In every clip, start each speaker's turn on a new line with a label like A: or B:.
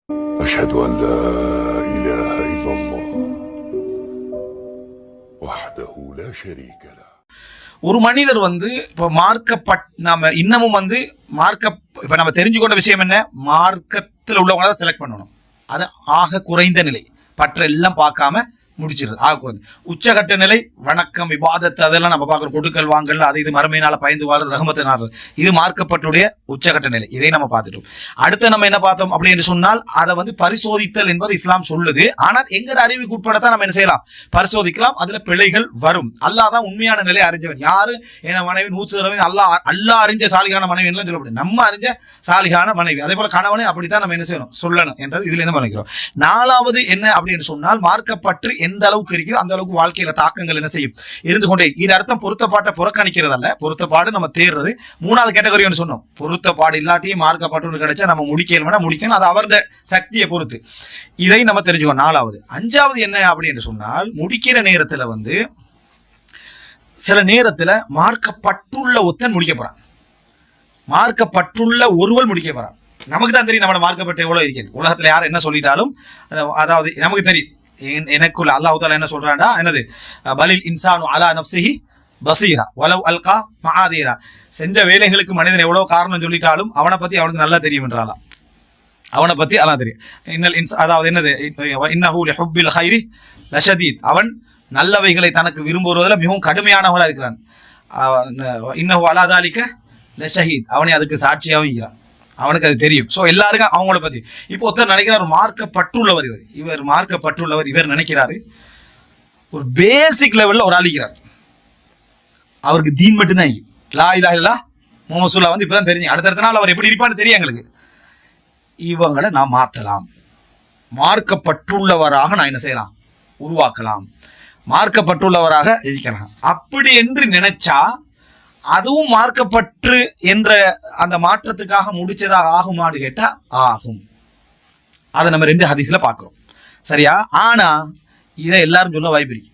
A: أشهد أن لا إله إلا الله وحده لا شريك له.
B: ஒரு மனிதர் இப்போ நாம இன்னமும் இப்போ நம்ம தெரிஞ்சுக்கொண்ட விஷயம் என்ன, மார்க்கத்தில் உள்ளவங்க தான் செலக்ட் பண்ணணும். அது ஆக குறைந்த நிலை, பற்ற எல்லாம் பார்க்காம முடிச்சிருது. ஆக குறைந்த உச்சகட்ட நிலை வணக்கம் விவாதத்து அதெல்லாம் நம்ம பார்க்குறோம். கொடுக்கல் வாங்கல் அது இது மறுமையினால பயந்து வாழ்றது ரஹமத்தினார், இது மார்க்கப்பட்டுடைய உச்சகட்ட நிலை. இதை நம்ம பார்த்துட்டோம். அடுத்து நம்ம என்ன பார்த்தோம் அப்படின்னு சொன்னால், அதை பரிசோதித்தல் என்பது இஸ்லாம் சொல்லுது. ஆனால் எங்கட அறிவுக்கு உட்படத்தான் நம்ம என்ன செய்யலாம், பரிசோதிக்கலாம். அதுல பிழைகள் வரும். அல்லாஹ் தான் உண்மையான நிலை அறிஞ்சவன். யாரு என மனைவி 100% அல்லாஹ் அறிஞ்ச சாலிகான மனைவி எல்லாம் சொல்லப்படுது. நம்ம அறிஞ்ச சாலிகான மனைவி. அதே போல கணவனை அப்படித்தான் நம்ம என்ன செய்யணும், சொல்லணும் என்றது இதுல என்ன பண்ணிக்கிறோம். நாலாவது என்ன அப்படின்னு சொன்னால், மார்க்கப்பற்று எந்த அளவுக்கு இருக்குது அந்த அளவுக்கு வாழ்க்கையில தாக்கங்கள் என்ன செய்யும், இருந்து கொண்டே. இது அர்த்தம் பொருத்தப்பாட்டை புறக்கணிக்கிறது அல்ல, பொருத்தப்பாடு நம்ம தேர்றது. மூணாவது கேட்டகரி சொன்னோம், பொருத்தப்பாடு இல்லாட்டியும் மார்க்கப்பட்டு கிடைச்சா நம்ம முடிக்கணும், அது அவருடைய சக்தியை பொறுத்து. இதை நம்ம தெரிஞ்சுக்கணும். நாலாவது. அஞ்சாவது என்ன அப்படின்னு சொன்னால், முடிக்கிற நேரத்துல சில நேரத்துல மார்க்கப்பட்டுள்ள ஒருத்தன் முடிக்க போறான், மார்க்கப்பட்டுள்ள ஒருவள் முடிக்க போறான். நமக்கு தான் தெரியும் நம்ம மார்க்கப்பட்டு எவ்வளவு இருக்கிறது. உலகத்துல யார் என்ன சொல்லிட்டாலும் அதாவது நமக்கு தெரியும். எனக்குள்ள அல்லாஹ் தஆலா என்ன சொல்றான்டா, என்னது, பலில் இன்சானு அலா நஃப்ஸிஹி பஸீரா வலவ் அல்கா மஆதீரா. செஞ்ச வேலைகளுக்கு மனிதன் எவ்வளவு காரணம் சொல்லிட்டாலும் அவனை பத்தி அவனுக்கு நல்லா தெரியும் என்றாலாம். அவனை பத்தி அல்லாஹ் தெரியும். அதாவது என்னது, இன்னஹு லிஹுப்பில் கைரி லஷதீத். அவன் நல்லவைகளை தனக்கு விரும்புவதில் மிகவும் கடுமையானவனாக இருக்கிறான். இன்னஹு அலா தாலிக லஷஹீத். அவனை அதுக்கு சாட்சியாகவும் இருக்கிறான். அவனுக்கு அது தெரியும். ஸோ எல்லாருக்கும் அவங்கள பத்தி. இப்போ ஒருத்தர் நினைக்கிறார் மார்க்கப்பட்டுள்ளவர், இவர் மார்க்கப்பட்டுள்ளவர், இவர் நினைக்கிறாரு ஒரு பேசிக் லெவல்ல ஒரு அழிக்கிறார். அவருக்கு தீன் மட்டும்தான் லா இலாஹ இல்லல்லாஹ் முஹம்மது ரசூலுல்லாஹ் இப்பதான் தெரிஞ்சு. அடுத்த நாள் அவர் எப்படி இருப்பான்னு தெரியும் எங்களுக்கு. இவங்களை நான் மாற்றலாம், மார்க்கப்பட்டுள்ளவராக நான் என்ன செய்யலாம், உருவாக்கலாம், மார்க்கப்பட்டுள்ளவராக இருக்கலாம். அப்படி என்று நினைச்சா அதுவும் மார்க்கப்பற்று என்ற அந்த மாற்றத்துக்காக முடிச்சதாக ஆகுமான்னு கேட்டா ஆகும். அதை நம்ம 2 ஹதீஸ்ல பார்க்கிறோம். சரியா? ஆனா இதை எல்லாரும் சொல்ல வாய்ப்பு இருக்கு.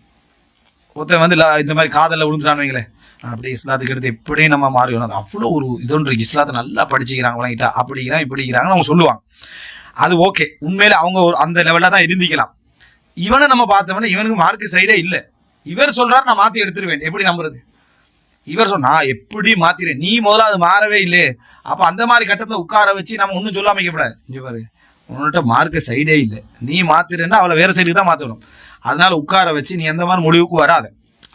B: ஒருத்தன் இந்த மாதிரி காதலில் விழுந்துட்டான்னு வைங்களேன், அப்படியே இஸ்லாத்துக்கு எடுத்து எப்படியும் நம்ம மாறிக்கணும், அது அவ்வளோ ஒரு இதொன்று இருக்கு, இஸ்லாத்தை நல்லா படிச்சுக்கிறாங்க வழங்கிட்டா அப்படிங்கிறான் இப்படிங்கிறாங்கன்னு அவங்க சொல்லுவாங்க. அது ஓகே, உண்மையில அவங்க அந்த லெவலில் தான் இருந்திக்கலாம். இவனை நம்ம பார்த்தவன இவனுக்கு மார்க்கு சைடே இல்லை. இவர் சொல்றாரு நான் மாற்றி எடுத்துருவேன், எப்படி நம்புறது? இவர் சொன்னா எப்படி மாத்திரேன், நீ முதல்ல அது மாறவே இல்லையே. அப்ப அந்த மாதிரி கட்டத்துல உட்கார வச்சு நம்ம ஒன்னும் சொல்லாம கூடாது. இங்க பாரு, உன்கிட்ட மார்க்க சைடே இல்லை, நீ மாத்திரன்னா அவளை வேற சைடுக்கு தான் மாத்தணும். அதனால உட்கார வச்சு நீ எந்த மாதிரி முடிவுக்கு வராது.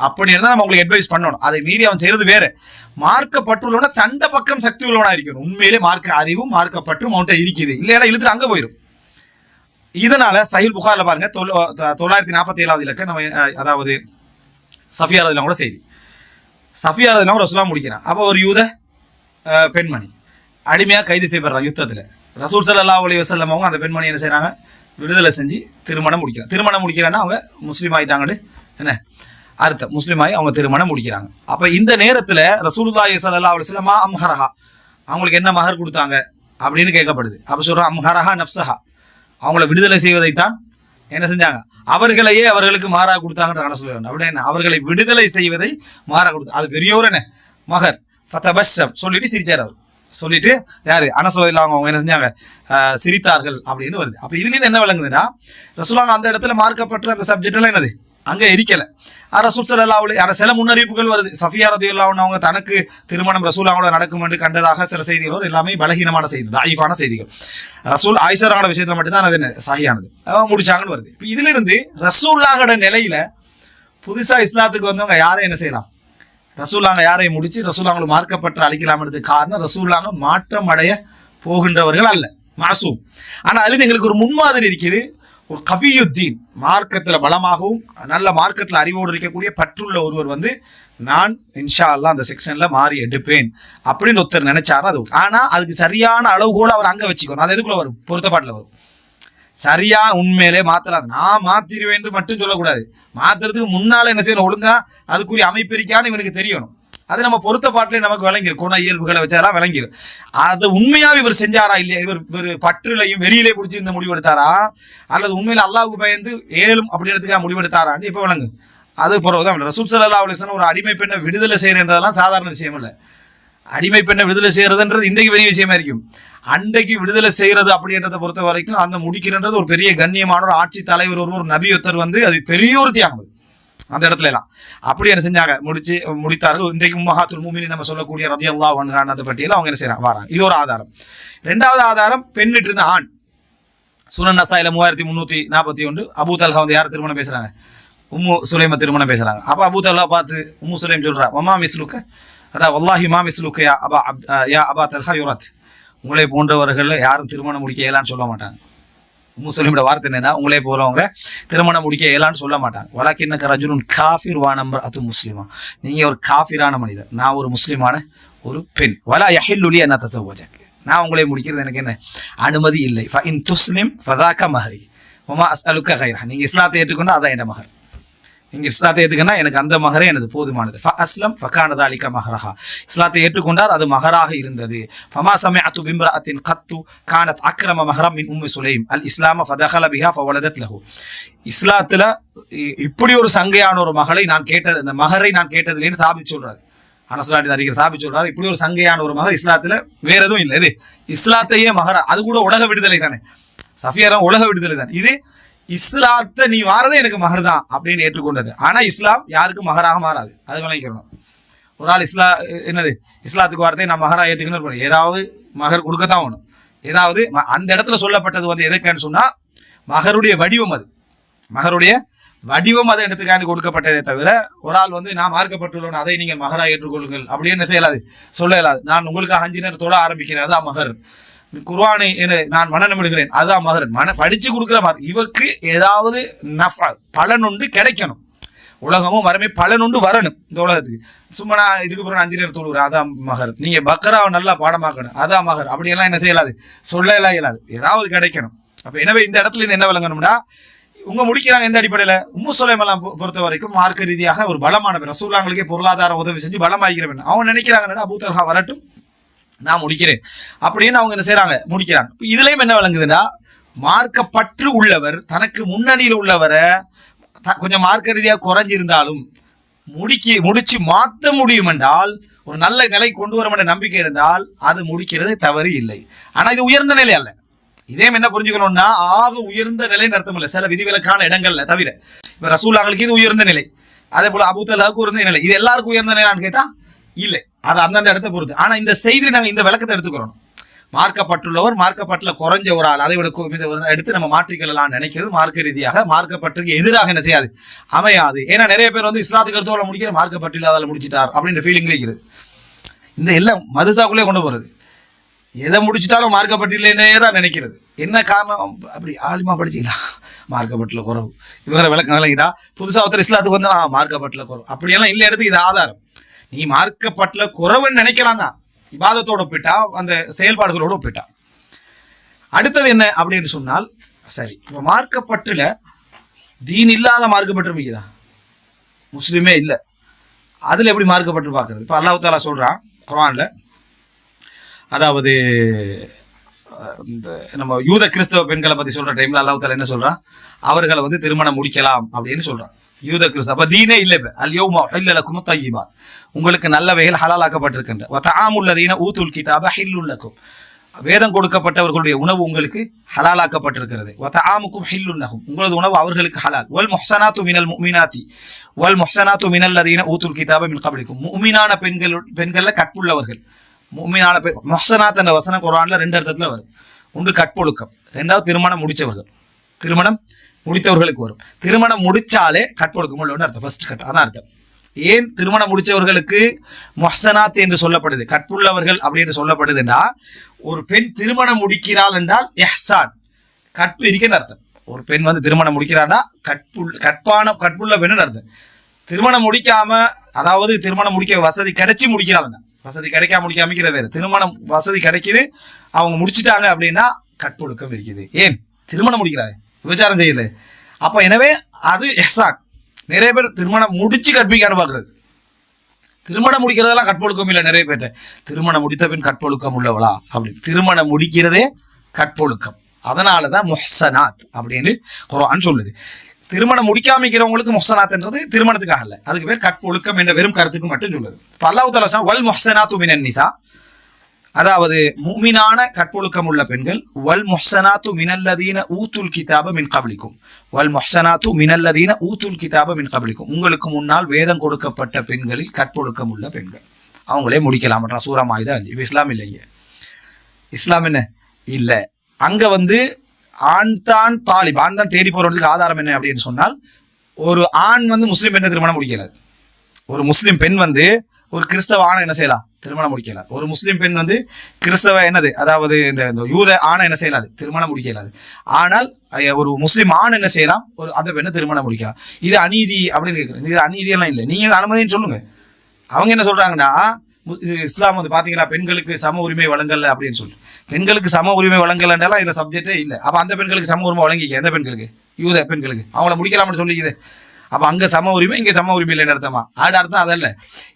B: அப்படி இருந்தா நம்ம உங்களுக்கு அட்வைஸ் பண்ணணும். அதை மீறி அவன் செய்யறது வேற. மார்க்கப்பட்டுள்ளவன தண்ட பக்கம் சக்தி உள்ளவனா இருக்கணும். உண்மையிலே மார்க்க அறிவும் மார்க்கப்பட்டும் அவன்கிட்ட இருக்குது, இல்லையா இழுத்துட்டு அங்க போயிடும். இதனால சஹீஹ் புகாரில பாருங்க 947வது இலக்கம், நம்ம அதாவது சஃபியா ரலியல்லாஹு கூட செய்தி. சஃபியா ரலியல்லாஹு ரசூலுல்லாஹ் முடிக்கிறான். அப்போ ஒரு யூத பெண்மணி அடிமையாக கைது செய்யப்படுறாங்க யுத்தத்தில். ரசூல் ஸல்லல்லாஹு அலைஹி வஸல்லம் அவங்க அந்த பெண்மணி என்ன செய்யறாங்க, விடுதலை செஞ்சு திருமணம் முடிக்கிறாங்க. திருமணம் முடிக்கிறான்னா அவங்க முஸ்லீம் ஆகிட்டாங்கன்னு என்ன அர்த்தம், முஸ்லீம் ஆகி அவங்க திருமணம் முடிக்கிறாங்க. அப்போ இந்த நேரத்தில் ரசூலுல்லாஹி ஸல்லல்லாஹு அலைஹி வஸல்லம் அம்ஹரஹா, அவங்களுக்கு என்ன மகர் கொடுத்தாங்க அப்படின்னு கேட்கப்படுது. அப்போ சொல்றான் அம்ஹரஹா நஃப்ஸஹா, அவங்கள விடுதலை செய்வதைத்தான் என்ன செஞ்சாங்க, அவர்களையே அவர்களுக்கு மாறாக கொடுத்தாங்கன்ற சொல்லுவாங்க. அப்படி என்ன, அவர்களை விடுதலை செய்வதை மாறாக கொடுத்து, அது பெரிய ஒரு என்ன மகர் ஃபதபஸ்ஸம் சொல்லிட்டு சிரிச்சார். அவர் சொல்லிட்டு யாரு அனஸ் ரலியல்லாஹு அவங்க என்ன செஞ்சாங்க, சிரித்தார்கள் அப்படின்னு வருது. அப்ப இதுல இருந்து என்ன விளங்குதுன்னா, ரசூலுல்லாஹ் அந்த இடத்துல மார்க்கப்பட்ட அந்த சப்ஜெக்ட் எல்லாம் என்னது அங்க இருக்கல. ரசூல் ஸல்லல்லாஹு அலைஹி வஸல்லம் சில முன்னறிவிப்புகள் வருது. சஃபியா ரலியல்லாஹு அன்ஹா அவங்க தனக்கு திருமணம் ரசூலுல்லாஹோட நடக்கும் என்று கண்டதாக சில செய்திகள் எல்லாமே பலகீனமான செய்தி, தாயிஃபான செய்திகள். ரசூல் ஆயிஷாவோட விஷயத்துல மட்டும்தான் அது சஹியானது, அவன் முடிச்சாங்கன்னு வருது. இப்போ இதுல இருந்து ரசூலுல்லாஹோட நிலையில புதுசா இஸ்லாத்துக்கு வந்தவங்க யாரை என்ன செய்யலாம், ரசூலுல்லாஹ் யாரை முடிச்சு ரசூலுல்லாஹ் மார்க்கப்பற்ற அளிக்கலாம்ன்றது காரணம் ரசூலுல்லாஹ் மாற்றம் அடைய போகின்றவர்கள் அல்ல, மாசூம். ஆனா அதுல எங்களுக்கு ஒரு முன்மாதிரி இருக்குது. ஒரு கஃபியுத்தீன், மார்க்கத்தில் பலமாகவும் நல்ல மார்க்கத்தில் அறிவோடு இருக்கக்கூடிய பற்றுள்ள ஒருவர் நான் இன்ஷா அல்லாஹ் அந்த செக்ஷன்ல மாறி எடுப்பேன் அப்படின்னு ஒருத்தர் நினைச்சாரு. அது ஆனா அதுக்கு சரியான அளவுகோல அவர் அங்க வச்சுக்கணும். அது எதுக்குள்ள வரும், பொருத்தப்பாட்டில் வரும். சரியா உண்மையிலே மாத்தலாம், நான் மாத்திருவேன் என்று மட்டும் சொல்லக்கூடாது. மாத்துறதுக்கு முன்னால என்ன செய்யணும், ஒழுங்கா அதுக்குரிய அமைப்பு இருக்கான்னு இவனுக்கு தெரியணும். அது நம்ம பொருத்தப்பாட்டிலே நமக்கு விளங்கிடும், குண இயல்புகளை வச்சாலாம் விளங்கிடும். அது உண்மையாவே இவர் செஞ்சாரா இல்லையா, இவர் பற்றுலையும் வெறியிலே பிடிச்சி இந்த முடிவெடுத்தாரா, அல்லது உண்மையில அல்லாஹ்வுக்கு பயந்து ஏழும் அப்படின்றதுக்காக முடிவெடுத்தாரான்னு இப்ப விளங்கு. அது பிறகுதான் ரசூல் ஸல்லல்லாஹு அலைஹி வஸல்லம் ஒரு அடிமை பெண்ணை விடுதலை செய்யறதுன்றதெல்லாம் சாதாரண விஷயம் இல்லை. அடிமை பெண்ணை விடுதலை செய்யறதுன்றது இன்றைக்கு பெரிய விஷயமா இருக்கும். அன்றைக்கு விடுதலை செய்யறது அப்படின்றத பொறுத்த வரைக்கும் அந்த முடிக்கிறன்றது ஒரு பெரிய கண்ணியமான ஒரு ஆட்சி தலைவர் ஒரு நபியொத்தர் வந்து அது பெரிய ஒரு தியாகம் அந்த இடத்துல எல்லாம் அப்படி என்ன செஞ்சாங்க முடித்தார்கள். இன்றைக்கு உம்மஹாத்துல் முஃமினீன் நம்ம சொல்லக்கூடிய ரலியல்லாஹு அன்ஹா அதை பற்றியெல்லாம் அவங்க என்ன செய்யறாங்க வராங்க. இது ஒரு ஆதாரம். ரெண்டாவது ஆதாரம் பெண்ணிட்டு இருந்த ஆண். சுனன் நசாயில 3341 அபூ தல்ஹா வந்து யார் திருமணம் பேசுறாங்க? உம்மு சுலைம திருமணம் பேசுறாங்க. அப்ப அபூ தல்ஹா பார்த்து உம்மு சுலைம் சொல்றா, வமா மிஸ்லுக்க, அதான் வல்லாஹி மா மிஸ்லுக்க யா அபா தல்ஹா யுரத், உங்களை போன்றவர்கள் யாரும் திருமணம் முடிக்க இயலான்னு சொல்ல மாட்டாங்க. உம்மு சுலைமோட வார்த்தை என்னன்னா, உங்களே போறவங்க திருமணம் முடிக்க இயலான்னு சொல்ல மாட்டாங்க. வலக்கின்னக ரஜுலுன் காஃபிர் வ நம்ரஅத்து முஸ்லிமா, நீங்க ஒரு காஃபிரான மனிதர், நான் ஒரு முஸ்லிமான ஒரு பெண். வலா யஹில்லு லி அன் அத்தஸவ்வஜக, நான் உங்களை முடிக்கிறது எனக்கு என்ன அனுமதி இல்லை. ஃபஇன் துஸ்லிம் ஃபதாக மஹரி வமா அஸ்அலுக கைரஹ, நீங்க இஸ்லாத்தை ஏற்றுக்கொண்டா அதான் என்ன மஹர், நீங்க இஸ்லாத்தை ஏற்றுக்கன்னா எனக்கு அந்த மஹரே எனது போதுமானது. ஃபஅஸ்லம் ஃபகான ذلك மஹரஹா, இஸ்லாத்தை ஏற்றுக்கொண்டார் அது மஹராக இருந்தது. ஃபமா சமிஅது பிம்ரஅத்தின் கத்து கானத் அக்ரம மஹரம் மின் உம்மி சுலைம் அல் இஸ்லாம ஃபதகல பிஹா ஃபவலதத் லஹு, இஸ்லாத்துல இப்படி ஒரு சங்கையான ஒரு மகளை நான் கேட்டது, இந்த மஹரை நான் கேட்டதில்லைன்னு சாபித்து சொல்றாரு. அனஸ்லாடி அறிஞர் சாபி சொல்றாரு, இப்படி ஒரு சங்கையான ஒரு மகர் இஸ்லாத்துல வேற எதுவும் இல்லை. இது இஸ்லாத்தையே மகரா, அது கூட உலக விடுதலை தானே, சஃபியாரம் உலக விடுதலை தான். இது இஸ்லாத்தை நீ வாரதே எனக்கு மகர் தான் அப்படின்னு ஏற்றுக்கொண்டது. ஆனா இஸ்லாம் யாருக்கும் மகராக மாறாது, அது விளங்கிக்கணும். ஒரு ஆள் என்னது இஸ்லாத்துக்கு வாரதே நான் மகரா ஏற்றுக்கணும், ஏதாவது மகர் கொடுக்கத்தான் வேணும். ஏதாவது அந்த இடத்துல சொல்லப்பட்டது வந்து எதுக்குன்னு சொன்னா மகருடைய வடிவம், அது மகருடைய வடிவம் அதை எடுத்துக்காண்டி கொடுக்கப்பட்டதே தவிர ஒரு ஆள் வந்து நான் மார்க்கப்பட்டுள்ளோம் அதை நீங்கள் மகரா ஏற்றுக்கொள்ளுங்கள் அப்படின்னு என்ன செய்யலாது, சொல்ல இயலாது. நான் உங்களுக்காக 5 நேரத்தோட ஆரம்பிக்கிறேன், அதான் மகர். குர்ஆனை நான் மனனம் விடுகிறேன், அதான் மகர். படிச்சு கொடுக்குற மாதிரி இவருக்கு ஏதாவது பலன் உண்டு கிடைக்கணும், உலகமும் வரமே பலன் உண்டு வரணும் இந்த உலகத்துக்கு. சும்மா நான் இதுக்கு பிறகு 5 நேரம் தொழுகிறேன், அதான் மகர். நீங்க பக்கராவை நல்லா பாடமாக்கணும், அதான் மகர். அப்படியெல்லாம் என்ன செய்யலாது, சொல்ல இயலாது, ஏதாவது கிடைக்கணும். அப்ப எனவே இந்த இடத்துல இருந்து என்ன விளங்கணும்னா, உங்க முடிக்கிறாங்க எந்த அடிப்படையில, உம்மு சுலைம் எல்லாம் பொறுத்த வரைக்கும் மார்க்க ரீதியாக ஒரு பலமான பெண், ரசூலுல்லாஹ்வுக்கே பொருளாதார உதவி செஞ்சு பலமாகிற பெண். அவங்க நினைக்கிறாங்க அபூ தல்ஹா வரட்டும் நான் முடிக்கிறேன் அப்படின்னு அவங்க என்ன செய்யறாங்க, முடிக்கிறாங்க. இதுலயும் என்ன விளங்குதுன்னா, மார்க்கப்பற்று உள்ளவர் தனக்கு முன்னணியில் உள்ளவரை கொஞ்சம் மார்க்க ரீதியாக குறைஞ்சிருந்தாலும் முடிச்சு மாற்ற முடியும் என்றால், ஒரு நல்ல நிலை கொண்டு வரும் என்ற நம்பிக்கை இருந்தால் அது முடிக்கிறது தவறு இல்லை. ஆனா இது உயர்ந்த நிலை அல்ல. இதே என்ன புரிஞ்சுக்கணும்னா, ஆக உயர்ந்த நிலை அர்த்தம் இல்லை, சில விதிவிலக்கான இடங்கள்ல தவிர. இப்ப ரசூலுல்லாஹ்வுக்கு இது உயர்ந்த நிலை, அதே போல அபூ தல்ஹாவுக்கு உயர்ந்த நிலை. இது எல்லாருக்கும் உயர்ந்த நிலைன்னு கேட்டா இல்லை, அது அந்தந்த இடத்தை பொறுத்து. ஆனா இந்த செய்தி நாங்க இந்த விளக்கத்தை எடுத்துக்கிறோம். மார்க்கப்பட்டுள்ளவர் மார்க்கப்பட்டுல குறைஞ்ச ஒரு ஆள் அதை விட எடுத்து நம்ம மாற்றிக்கொள்ளலாம் நினைக்கிறது மார்க்க ரீதியாக மார்க்கப்பட்டுக்கு எதிராக என்ன செய்யாது, அமையாது. ஏன்னா நிறைய பேர் வந்து இஸ்லாத்துக்கு எடுத்து முடிக்கிற மார்க்கப்பட்டு இல்லாத முடிச்சிட்டார் அப்படின்ற ஃபீலிங் இருக்கிறது. இந்த எல்லாம் மதுசாக்குள்ளே கொண்டு போறது, எதை முடிச்சிட்டாலும் மார்க்கப்பட்டிலேனே தான் நினைக்கிறது. என்ன காரணம், அப்படி ஆலிமா படிச்சுக்கலாம் மார்க்கப்பட்டுல குறவு, இவரை விளக்கம் விளங்கிட்டா புதுசா ஒருத்தர் இஸ்லாத்துக்கு வந்து மார்க்கப்பட்டுல குறவு அப்படியெல்லாம் இல்லை. இடத்துக்கு இது ஆதாரம். நீ மார்க்கப்பட்டுல குறவுன்னு நினைக்கலாம் தான், இபாதத்தோட ஒப்பிட்டா அந்த செயல்பாடுகளோட ஒப்பிட்டா. அடுத்தது என்ன அப்படின்னு சொன்னால், சரி இப்போ மார்க்கப்பட்டுல தீன் இல்லாத மார்க்கப்பட்டு மிகுதா, முஸ்லிமே இல்லை, அதுல எப்படி மார்க்கப்பட்டு பார்க்கறது? இப்போ அல்லாஹ் தஆலா சொல்றான் குர்ஆன்ல, அதாவது இந்த நம்ம யூத கிறிஸ்தவ பெண்களை பத்தி சொல்ற டைம்ல அல்லாஹ் தஆலா என்ன சொல்றான், அவர்களை வந்து திருமணம் முடிக்கலாம் அப்படின்னு சொல்றான். யூத கிறிஸ்தவ அப்ப தீனே இல்லை. அல் யௌம உஹில்ல லக்கும் தய்யிபாத், உங்களுக்கு நல்லவைகள் ஹலாலாக்கப்பட்டிருக்கின்றன. வ தஆமுல் லதீன ஊதுல் கிதாப ஹில்லுல் லக்கும், வேதம் கொடுக்கப்பட்டவர்களுடைய உணவு உங்களுக்கு ஹலாலாக்கப்பட்டிருக்கிறது. வ தஆமுக்கும் ஹில்லுல் லஹும், உங்களது உணவு அவர்களுக்கு ஹலால். வல் முஹ்ஸனாத்து மினல் முஃமினாத்தி வல் முஹ்ஸனாத்து மினல் லதீன ஊதுல் கிதாப மின் கப்லிக்கும், முஃமினான பெண்கள்ல கற்புள்ளவர்கள். முஃமினான முஹ்ஸனாத் என்ற வசனம் குர்ஆன்ல 2 அர்த்தத்துல வரும். ஒன்று கற்பொழுக்கம், 2வது திருமணம் முடிச்சவர்கள். திருமணம் முடித்தவர்களுக்கு வரும். திருமணம் முடிச்சாலே கற்பொழுக்கம் உள்ளவன்னு அர்த்தம், ஃபர்ஸ்ட் கட் அதான் அர்த்தம். ஏன் திருமணம் முடிச்சவர்களுக்கு முஹ்ஸனாத் என்று சொல்லப்படுது, கற்புள்ளவர்கள் அப்படின்னு சொல்லப்படுதுன்னா, ஒரு பெண் திருமணம் முடிக்கிறாள் என்றால் இஹ்சான், கற்பு இருக்குன்னு அர்த்தம். ஒரு பெண் வந்து திருமணம் முடிக்கிறான்னா கற்புள்ள பெண்ணு அர்த்தம். திருமணம் முடிக்காம, அதாவது திருமணம் முடிக்க வசதி கிடைச்சி முடிக்கிறாள், வசதி கிடைக்காம முடிக்காம வேறு. திருமணம் வசதி கிடைக்குது, அவங்க முடிச்சுட்டாங்க அப்படின்னா கற்பொழுக்கம் இருக்குது. ஏன் திருமணம் முடிக்கிறாங்க, விபச்சாரம் செய்யல. அப்ப எனவே அது இஹ்சான். நிறைய பேர் திருமணம் முடிச்சு கற்பிக்கான்னு பாக்குறது, திருமணம் முடிக்கிறதெல்லாம் கற்பொழுக்கம் இல்லை. நிறைய பேர்ட்ட திருமணம் முடித்த பின் கற்பொழுக்கம் உள்ளவளா அப்படின்னு, திருமணம் முடிக்கிறதே கற்பொழுக்கம். அதனாலதான் முஹ்ஸனாத் அப்படின்னு குர்ஆன் சொல்லுது. திருமணம் முடிக்காமிக்கிறவங்களுக்கு முஹ்ஸனாத்ன்றது திருமணத்துக்காக இல்லை, அதுக்கு பேர் கற்பொழுக்கம் என்ற வெறும் கருத்துக்கு மட்டும் சொல்லுது. அல்லாஹ் தஆலா வல் முஹ்ஸனாத்து மினன் நிசா, அதாவது முஃமினான கற்பொழுக்கம் உள்ள பெண்கள் வல் முஹ்சனாத்து மினல்லதீன ஊத்துல் கிதாப மின் கப்லிக்கும் வல் முஹ்சனாத்து மினல்லதீன ஊத்துல் கிதாப மின் கப்லிக்கும் உங்களுக்கு முன்னால் வேதம் கொடுக்கப்பட்ட பெண்களில் கற்பொழுக்கம் உள்ள பெண்கள் அவங்களே முடிக்கலாம். சூரா மாயிதா. இப்போ இஸ்லாம் இல்லைங்க. இஸ்லாம் என்ன இல்லை. அங்கே ஆண் தான் தாலிப், ஆண் தான் தேடி போகிறதுக்கு ஆதாரம் என்ன அப்படின்னு சொன்னால், ஒரு ஆண் முஸ்லீம் பெண்ணை திருமணம் முடிக்கலாது. ஒரு முஸ்லீம் பெண் ஒரு கிறிஸ்தவ ஆணை என்ன செய்யலாம்? திருமணம் முடிக்கலாது. ஒரு முஸ்லீம் பெண் கிறிஸ்தவ என்னது, அதாவது இந்த யூத ஆணை என்ன செய்யலாது? திருமணம் முடிக்கலாது. ஆனால் ஒரு முஸ்லீம் ஆண் என்ன செய்யலாம்? அந்த பெண்ணை திருமணம் முடிக்கலாம். இது அநீதி அப்படின்னு கேட்குறேன். இது அநீதியெல்லாம் இல்லை, நீங்கள் அனுமதின்னு சொல்லுங்க. அவங்க என்ன சொல்றாங்கன்னா, இஸ்லாம் பாத்தீங்களா பெண்களுக்கு சம உரிமை வழங்கல அப்படின்னு சொல்லி, பெண்களுக்கு சம உரிமை வழங்கலன்னாலும் இந்த சப்ஜெக்டே இல்லை. அப்ப அந்த பெண்களுக்கு சம உரிமை வழங்கிக்க, எந்த பெண்களுக்கு? யூத பெண்களுக்கு அவங்கள முடிக்கலாம்னு சொல்லிக்குது. அப்ப அங்க சம உரிமை, இங்க சம உரிமை இல்லைன்னு அர்த்தமா? அது அர்த்தம் அதல்ல.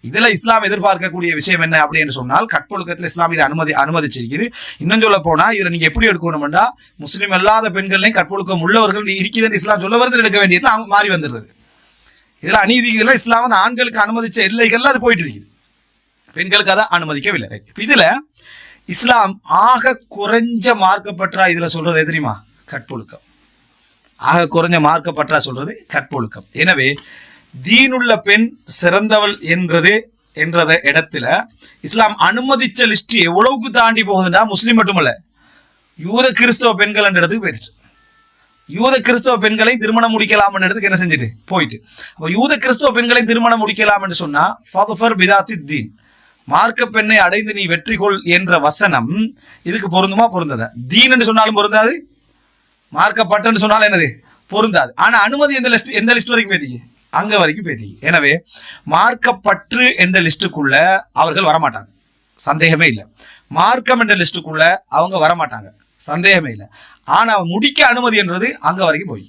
B: இதுல இஸ்லாம் எதிர்பார்க்கக்கூடிய விஷயம் என்ன அப்படின்னு சொன்னால், கற்பொழுக்கத்தில் இஸ்லாம் இதை அனுமதிச்சிருக்குது. இன்னும் சொல்ல போனா இதுல நீங்க எப்படி எடுக்கணும்னா, முஸ்லீம் அல்லாத பெண்கள்லையும் கற்பொழுக்கம் உள்ளவர்கள் இருக்குதுன்னு இஸ்லாம் சொல்ல வருது, எடுக்க வேண்டியது அவங்க மாறி வந்துடுறது. இதுல அநீதி, இதுல இஸ்லாம் ஆண்களுக்கு அனுமதிச்ச எல்லைகள்ல அது போயிட்டு இருக்குது, பெண்களுக்கு அதை அனுமதிக்கவில்லை. இதுல இஸ்லாம் ஆக குறைஞ்ச மார்க்கப்பற்றா இதுல சொல்றது தெரியுமா? கற்பொழுக்கம். ஆக குறைஞ்ச மார்க்கப்பற்றா சொல்றது கற்பொழுக்கம். எனவே தீனுள்ள பெண் சிறந்தவள் என்றத இடத்துல இஸ்லாம் அனுமதிச்ச லிஸ்ட் எவ்வளவுக்கு தாண்டி போகுதுன்னா, முஸ்லீம் மட்டுமல்ல, யூத கிறிஸ்தவ பெண்கள் என்ற இடத்துக்கு போயிடுச்சு. யூத கிறிஸ்தவ பெண்களை திருமணம் முடிக்கலாம் இடத்துக்கு என்ன செஞ்சுட்டு போயிட்டு, அப்ப யூத கிறிஸ்தவ பெண்களை திருமணம் முடிக்கலாம் என்று சொன்னா ஃபதுஃபர் பிதாத்தி தீன், மார்க்க பெண்ணை அடைந்து நீ வெற்றி கொள் என்ற வசனம் இதுக்கு பொருந்துமா? பொருந்தாது. தீன் என்று சொன்னாலும் பொருந்தாது, மார்க்கப்பட்டன்னு சொன்னாலும் என்னது? பொருந்தாது. ஆனா அனுமதி எந்த லிஸ்ட் வரைக்கும் பேத்திக்கு? அங்க வரைக்கும் பேத்திக்கு. எனவே மார்க்கப்பற்று என்ற லிஸ்டுக்குள்ள அவர்கள் வரமாட்டாங்க, சந்தேகமே இல்லை. மார்க்கம் என்ற லிஸ்டுக்குள்ள அவங்க வரமாட்டாங்க, சந்தேகமே இல்லை. ஆனா முடிக்க அனுமதி என்றது அங்க வரைக்கும் போய்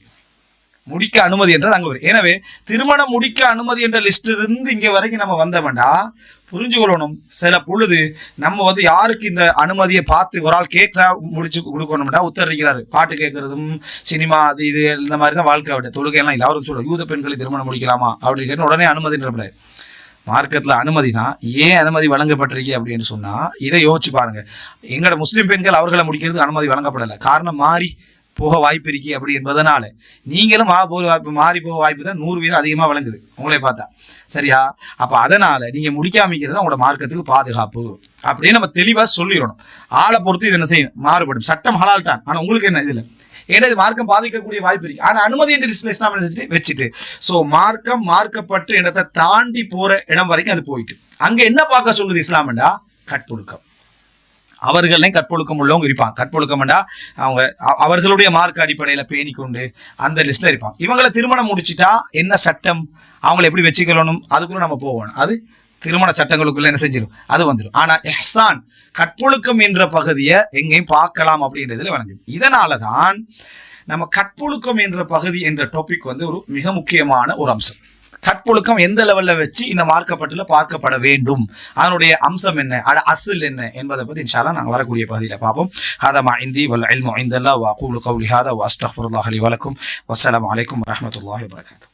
B: முடிக்க அனுமதி என்றது அங்க வரும். எனவே திருமணம் முடிக்க அனுமதி என்ற லிஸ்ட் இருந்து இங்க வரைக்கும் நம்ம வந்த வேண்டாம். புரிஞ்சுக்கொள்ளணும், சில பொழுது நம்ம யாருக்கு இந்த அனுமதியை பார்த்து ஒரு ஆள் கேட்கா முடிச்சு கொடுக்கணும்டா உத்தரவிக்கிறாரு. பாட்டு கேட்கறதும் சினிமா அது இது இந்த மாதிரி தான் வாழ்க்கை விட, தொழுகையெல்லாம் இல்லை. அவருக்கு சொல்ல யூத பெண்களை திருமணம் முடிக்கலாமா அப்படின்னு கேட்டு உடனே அனுமதின்ற மார்க்கத்தில் அனுமதி தான். ஏன் அனுமதி வழங்கப்பட்டிருக்கு அப்படின்னு சொன்னா இதை யோசிச்சு பாருங்க. எங்களோட முஸ்லீம் பெண்கள் அவர்களை முடிக்கிறதுக்கு அனுமதி வழங்கப்படலை. காரணம் மாறி போக வாய்ப்பு இருக்கு அப்படி என்பதனால. நீங்களும் மாறி போக வாய்ப்பு தான் 100% அதிகமாக வழங்குது உங்களே பார்த்தா, சரியா? அப்ப அதனால நீங்க முடிக்காமிக்கிறது உங்களோட மார்க்கத்துக்கு பாதுகாப்பு அப்படின்னு நம்ம தெளிவா சொல்லிடணும். ஆளை பொறுத்து இது என்ன செய்யும், மாறுபடும். சட்டம் ஹலால் தான், ஆனா உங்களுக்கு என்ன இதுல ஏன்னா இது மார்க்கம் பாதிக்கக்கூடிய வாய்ப்பு இருக்கு. ஆனா அனுமதி என்ற லிஸ்ட்ல இஸ்லாம் வச்சுட்டு சோ மார்க்கப்பட்டு இடத்தை தாண்டி போற இடம் வரைக்கும் அது போயிட்டு அங்க என்ன பார்க்க சொல்லுது இஸ்லாம்டா? கற்பொழுக்கம். அவர்களையும் கற்பொழுக்கம் உள்ளவங்க இருப்பாங்க. கற்பொழுக்கம்டா அவங்க அவர்களுடைய மார்க் அடிப்படையில பேணிக்கொண்டு அந்த லிஸ்ட்ல இருப்பாங்க. இவங்களை திருமணம் முடிச்சுட்டா என்ன சட்டம், அவங்களை எப்படி வச்சுக்கணும், அதுக்குள்ள நம்ம போகணும். அது திருமண சட்டங்களுக்குள்ள என்ன செஞ்சிடும், அது வந்துடும். ஆனா இஹ்சான் கற்பொழுக்கம் என்ற பகுதியை எங்கேயும் பார்க்கலாம் அப்படின்றதுல வழங்குது. இதனாலதான் நம்ம கற்பொழுக்கம் என்ற பகுதி என்ற டாபிக் ஒரு மிக முக்கியமான ஒரு அம்சம். கற்பொழுக்கம் எந்த லெவல்ல வச்சு இந்த மார்க்கப்பட்டுல பார்க்கப்பட வேண்டும், அதனுடைய அம்சம் என்ன, அசுல் என்ன என்பதை பத்தி இன்ஷா அல்லாஹ் நாங்க வரக்கூடிய பகுதியில பார்ப்போம். ஹதா மா இந்தி வல் இல்மு இந்தல்லாஹ் வ அகூலு கௌலி ஹதா வ அஸ்தக்ஃபிருல்லாஹ் லி வ லக்கும். வஸ்ஸலாமு அலைக்கும் வரஹ்மத்துல்லாஹி வபரகாத்துஹு.